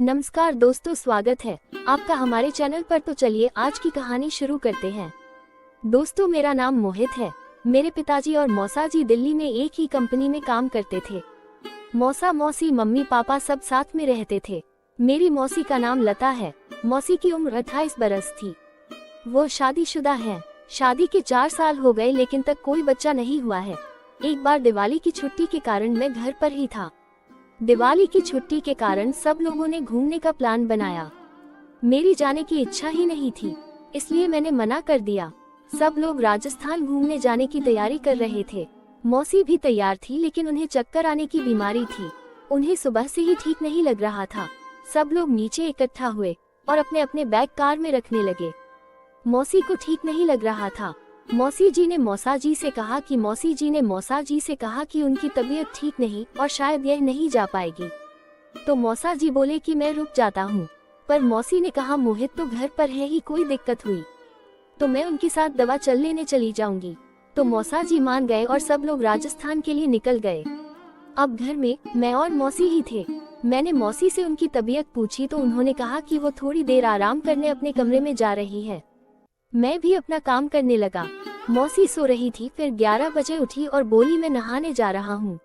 नमस्कार दोस्तों, स्वागत है आपका हमारे चैनल पर। तो चलिए आज की कहानी शुरू करते हैं। दोस्तों, मेरा नाम मोहित है। मेरे पिताजी और मौसा जी दिल्ली में एक ही कंपनी में काम करते थे। मौसा मौसी मम्मी पापा सब साथ में रहते थे। मेरी मौसी का नाम लता है। मौसी की उम्र 28 बरस थी। वो शादीशुदा है। शादी के 4 साल हो गए लेकिन तक कोई बच्चा नहीं हुआ है। एक बार दिवाली की छुट्टी के कारण मैं घर पर ही था। दिवाली की छुट्टी के कारण सब लोगों ने घूमने का प्लान बनाया। मेरी जाने की इच्छा ही नहीं थी, इसलिए मैंने मना कर दिया। सब लोग राजस्थान घूमने जाने की तैयारी कर रहे थे। मौसी भी तैयार थी लेकिन उन्हें चक्कर आने की बीमारी थी। उन्हें सुबह से ही ठीक नहीं लग रहा था। सब लोग नीचे इकट्ठा हुए और अपने अपने बैग कार में रखने लगे। मौसी को ठीक नहीं लग रहा था। मौसी जी ने मौसा जी से कहा कि उनकी तबीयत ठीक नहीं और शायद यह नहीं जा पाएगी। तो मौसा जी बोले कि मैं रुक जाता हूँ, पर मौसी ने कहा मोहित तो घर पर है ही, कोई दिक्कत हुई तो मैं उनके साथ दवा लेने चली जाऊंगी। तो मौसा जी मान गए और सब लोग राजस्थान के लिए निकल गए। अब घर में मैं और मौसी ही थे। मैंने मौसी से उनकी तबीयत पूछी तो उन्होंने कहा कि वो थोड़ी देर आराम करने अपने कमरे में जा रही है। मैं भी अपना काम करने लगा। मौसी सो रही थी, फिर 11 बजे उठी और बोली मैं नहाने जा रहा हूँ।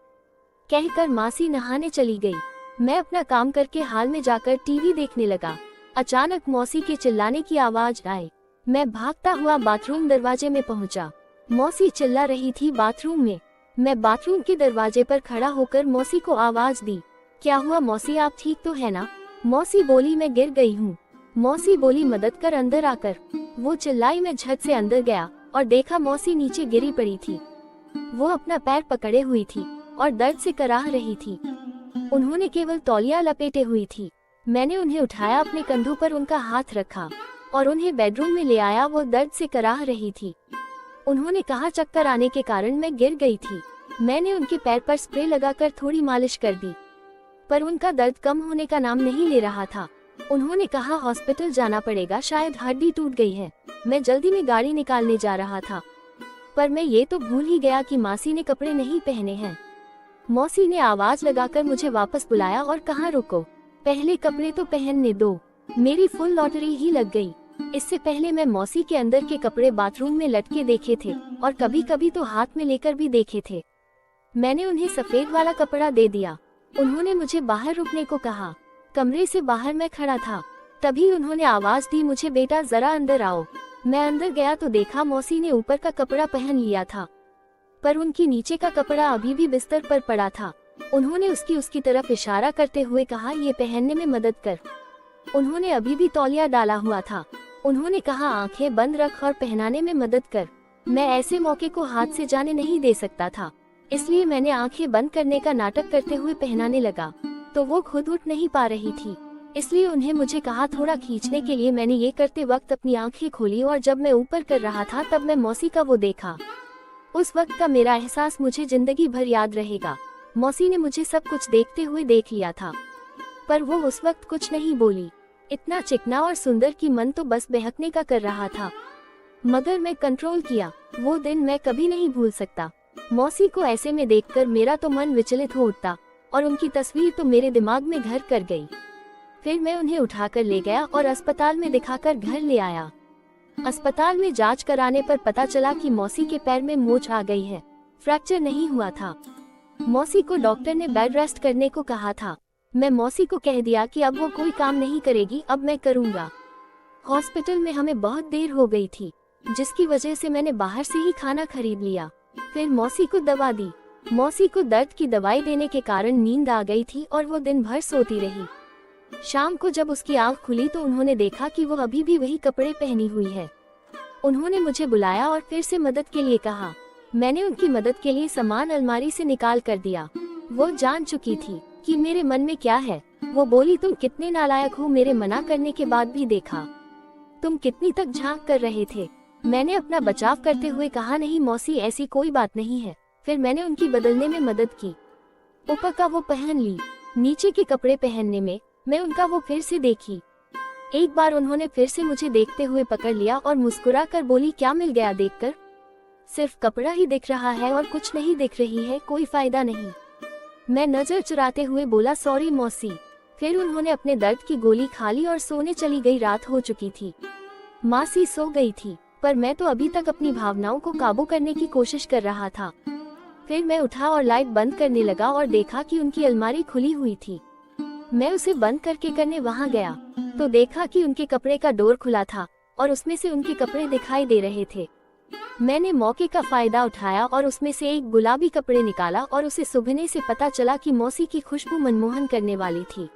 कहकर मासी नहाने चली गई। मैं अपना काम करके हाल में जाकर टीवी देखने लगा। अचानक मौसी के चिल्लाने की आवाज आई। मैं भागता हुआ बाथरूम दरवाजे में पहुंचा। मौसी चिल्ला रही थी बाथरूम में। मैं बाथरूम के दरवाजे पर खड़ा होकर मौसी को आवाज दी, क्या हुआ मौसी, आप ठीक तो है ना? मौसी बोली मैं गिर गई हूँ। मौसी बोली मदद कर अंदर आकर। वो चिल्लाई। मैं झट से अंदर गया और देखा मौसी नीचे गिरी पड़ी थी। वो अपना पैर पकड़े हुई थी और दर्द से कराह रही थी। उन्होंने केवल तौलिया लपेटे हुई थी। मैंने उन्हें उठाया, अपने कंधों पर उनका हाथ रखा और उन्हें बेडरूम में ले आया। वो दर्द से कराह रही थी। उन्होंने कहा चक्कर आने के कारण मैं गिर गई थी। मैंने उनके पैर पर स्प्रे लगाकर थोड़ी मालिश कर दी, पर उनका दर्द कम होने का नाम नहीं ले रहा था। उन्होंने कहा हॉस्पिटल जाना पड़ेगा, शायद हड्डी टूट गई है। मैं जल्दी में गाड़ी निकालने जा रहा था, पर मैं ये तो भूल ही गया कि मासी ने कपड़े नहीं पहने हैं। मौसी ने आवाज लगाकर मुझे वापस बुलाया और कहा रुको, पहले कपड़े तो पहनने दो। मेरी फुल लॉटरी ही लग गई। इससे पहले मैं मौसी के अंदर के कपड़े बाथरूम में लटके देखे थे और कभी कभी तो हाथ में लेकर भी देखे थे। मैंने उन्हें सफेद वाला कपड़ा दे दिया। उन्होंने मुझे बाहर रुकने को कहा। कमरे से बाहर मैं खड़ा था, तभी उन्होंने आवाज दी मुझे, बेटा जरा अंदर आओ। मैं अंदर गया तो देखा मौसी ने ऊपर का कपड़ा पहन लिया था, पर उनकी नीचे का कपड़ा अभी भी बिस्तर पर पड़ा था। उन्होंने उसकी तरफ इशारा करते हुए कहा ये पहनने में मदद कर। उन्होंने अभी भी तौलिया डाला हुआ था। उन्होंने कहा आंखें बंद रख और पहनाने में मदद कर। मैं ऐसे मौके को हाथ से जाने नहीं दे सकता था, इसलिए मैंने आंखें बंद करने का नाटक करते हुए पहनाने लगा, तो वो खुद उठ नहीं पा रही थी, इसलिए उन्हें मुझे कहा थोड़ा खींचने के लिए। मैंने ये करते वक्त अपनी आंखें खोली और जब मैं ऊपर कर रहा था तब मैं मौसी का वो देखा। उस वक्त का मेरा एहसास मुझे जिंदगी भर याद रहेगा। मौसी ने मुझे सब कुछ देखते हुए देख लिया था, पर वो उस वक्त कुछ नहीं बोली। इतना चिकना और सुंदर कि मन तो बस बहकने का कर रहा था, मगर मैं कंट्रोल किया। वो दिन मैं कभी नहीं भूल सकता। मौसी को ऐसे में देखकर मेरा तो मन विचलित हो उठता और उनकी तस्वीर तो मेरे दिमाग में घर कर गई। फिर मैं उन्हें उठाकर ले गया और अस्पताल में दिखाकर घर ले आया। अस्पताल में जांच कराने पर पता चला कि मौसी के पैर में मोच आ गई है, फ्रैक्चर नहीं हुआ था। मौसी को डॉक्टर ने बेड रेस्ट करने को कहा था। मैं मौसी को कह दिया कि अब वो कोई काम नहीं करेगी, अब मैं करूँगा। हॉस्पिटल में हमें बहुत देर हो गई थी, जिसकी वजह से मैंने बाहर से ही खाना खरीद लिया। फिर मौसी को दवा दी। मौसी को दर्द की दवाई देने के कारण नींद आ गई थी और वो दिन भर सोती रही। शाम को जब उसकी आंख खुली तो उन्होंने देखा कि वो अभी भी वही कपड़े पहनी हुई है। उन्होंने मुझे बुलाया और फिर से मदद के लिए कहा। मैंने उनकी मदद के लिए सामान अलमारी से निकाल कर दिया। वो जान चुकी थी कि मेरे मन में क्या है। वो बोली तुम कितने नालायक हो, मेरे मना करने के बाद भी देखा, तुम कितनी तक झांक कर रहे थे। मैंने अपना बचाव करते हुए कहा नहीं मौसी, ऐसी कोई बात नहीं है। फिर मैंने उनकी बदलने में मदद की। ऊपर का वो पहन ली, नीचे के कपड़े पहनने में मैं उनका वो फिर से देखी। एक बार उन्होंने फिर से मुझे देखते हुए पकड़ लिया और मुस्कुरा कर बोली क्या मिल गया देखकर? सिर्फ कपड़ा ही दिख रहा है और कुछ नहीं दिख रही है, कोई फायदा नहीं। मैं नजर चुराते हुए बोला सॉरी मौसी। फिर उन्होंने अपने दर्द की गोली खा ली और सोने चली गई। रात हो चुकी थी, मौसी सो गई थी, पर मैं तो अभी तक अपनी भावनाओं को काबू करने की कोशिश कर रहा था। फिर मैं उठा और लाइट बंद करने लगा और देखा कि उनकी अलमारी खुली हुई थी। मैं उसे बंद करने वहां गया तो देखा कि उनके कपड़े का डोर खुला था और उसमें से उनके कपड़े दिखाई दे रहे थे। मैंने मौके का फायदा उठाया और उसमें से एक गुलाबी कपड़े निकाला और उसे सूंघने से पता चला कि मौसी की खुशबू मनमोहन करने वाली थी।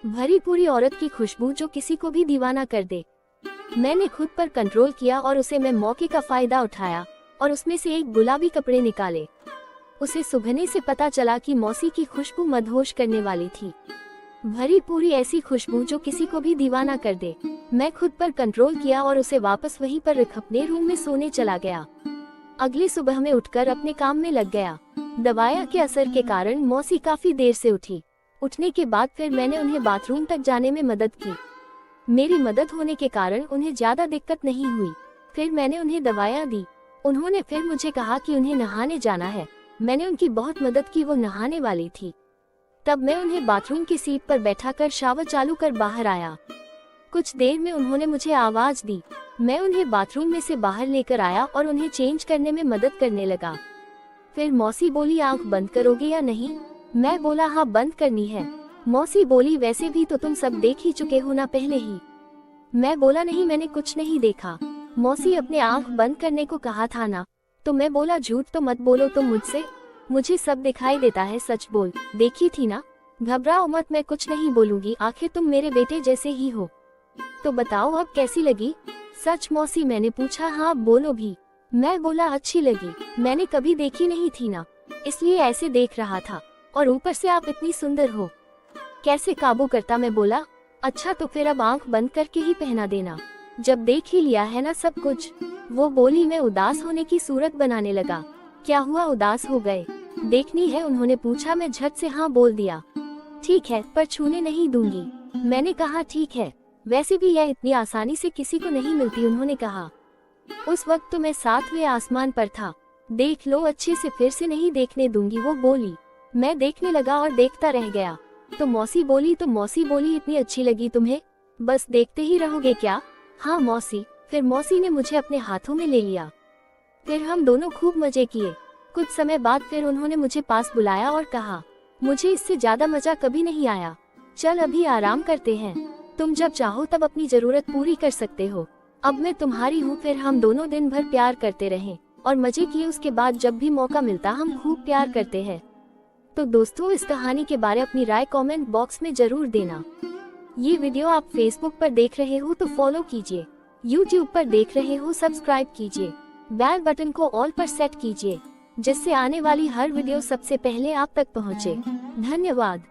भरी पूरी औरत की खुशबू जो किसी को भी दीवाना कर दे। मैंने खुद पर कंट्रोल किया और उसे मैं मौके का फायदा उठाया और उसमें से एक गुलाबी कपड़े निकाले। उसे सूंघने से पता चला कि मौसी की खुशबू मदहोश करने वाली थी। भरी पूरी ऐसी खुशबू जो किसी को भी दीवाना कर दे। मैं खुद पर कंट्रोल किया और उसे वापस वहीं पर रख अपने रूम में सोने चला गया। अगली सुबह में उठकर अपने काम में लग गया। दवाइयाँ के असर के कारण मौसी काफी देर से उठी। उठने के बाद फिर मैंने उन्हें बाथरूम तक जाने में मदद की। मेरी मदद होने के कारण उन्हें ज्यादा दिक्कत नहीं हुई। फिर मैंने उन्हें दवाइयाँ दी। उन्होंने फिर मुझे कहा कि उन्हें नहाने जाना है। मैंने उनकी बहुत मदद की, वो नहाने वाली थी। तब मैं उन्हें बाथरूम की सीट पर बैठाकर शावर चालू कर बाहर आया। कुछ देर में उन्होंने मुझे आवाज दी। मैं उन्हें बाथरूम में से बाहर लेकर आया और उन्हें चेंज करने में मदद करने लगा। फिर मौसी बोली, आंख बंद करोगे या नहीं? मैं बोला, हाँ बंद करनी है। मौसी बोली, वैसे भी तो तुम सब देख ही चुके हो ना पहले ही। मैं बोला, नहीं मैंने कुछ नहीं देखा। मौसी, अपने आंख बंद करने को कहा था ना। तो मैं बोला, झूठ तो मत बोलो तुम मुझसे, मुझे सब दिखाई देता है, सच बोल, देखी थी ना। घबराओ मत, मैं कुछ नहीं बोलूंगी, आखिर तुम मेरे बेटे जैसे ही हो। तो बताओ अब कैसी लगी? सच मौसी, मैंने पूछा। हाँ बोलो भी। मैं बोला, अच्छी लगी, मैंने कभी देखी नहीं थी ना, इसलिए ऐसे देख रहा था। और ऊपर से आप इतनी सुंदर हो, कैसे काबू करता? मैं बोला, अच्छा तो फिर अब आंख बंद करके ही पहना देना, जब देख ही लिया है ना सब कुछ। वो बोली। मैं उदास होने की सूरत बनाने लगा। क्या हुआ, उदास हो गए? देखनी है? उन्होंने पूछा। मैं झट से हाँ बोल दिया। ठीक है, पर छूने नहीं दूंगी। मैंने कहा ठीक है, वैसे भी यह इतनी आसानी से किसी को नहीं मिलती। उन्होंने कहा। उस वक्त तो मैं 7वें आसमान पर था। देख लो अच्छे से, फिर से नहीं देखने दूंगी, वो बोली। मैं देखने लगा और देखता रह गया। तो मौसी बोली, इतनी अच्छी लगी तुम्हें, बस देखते ही रहोगे क्या? हाँ मौसी। फिर मौसी ने मुझे अपने हाथों में ले लिया। फिर हम दोनों खूब मजे किए। कुछ समय बाद फिर उन्होंने मुझे पास बुलाया और कहा, मुझे इससे ज्यादा मजा कभी नहीं आया, चल अभी आराम करते हैं, तुम जब चाहो तब अपनी जरूरत पूरी कर सकते हो, अब मैं तुम्हारी हूँ। फिर हम दोनों दिन भर प्यार करते रहे और मजे किए। उसके बाद जब भी मौका मिलता हम खूब प्यार करते हैं। तो दोस्तों, इस कहानी के बारे अपनी राय कमेंट बॉक्स में जरूर देना। ये वीडियो आप फेसबुक पर देख रहे हो तो फॉलो कीजिए, यूट्यूब पर देख रहे हो सब्सक्राइब कीजिए, बेल बटन को ऑल पर सेट कीजिए, जिससे आने वाली हर वीडियो सबसे पहले आप तक पहुंचे। धन्यवाद।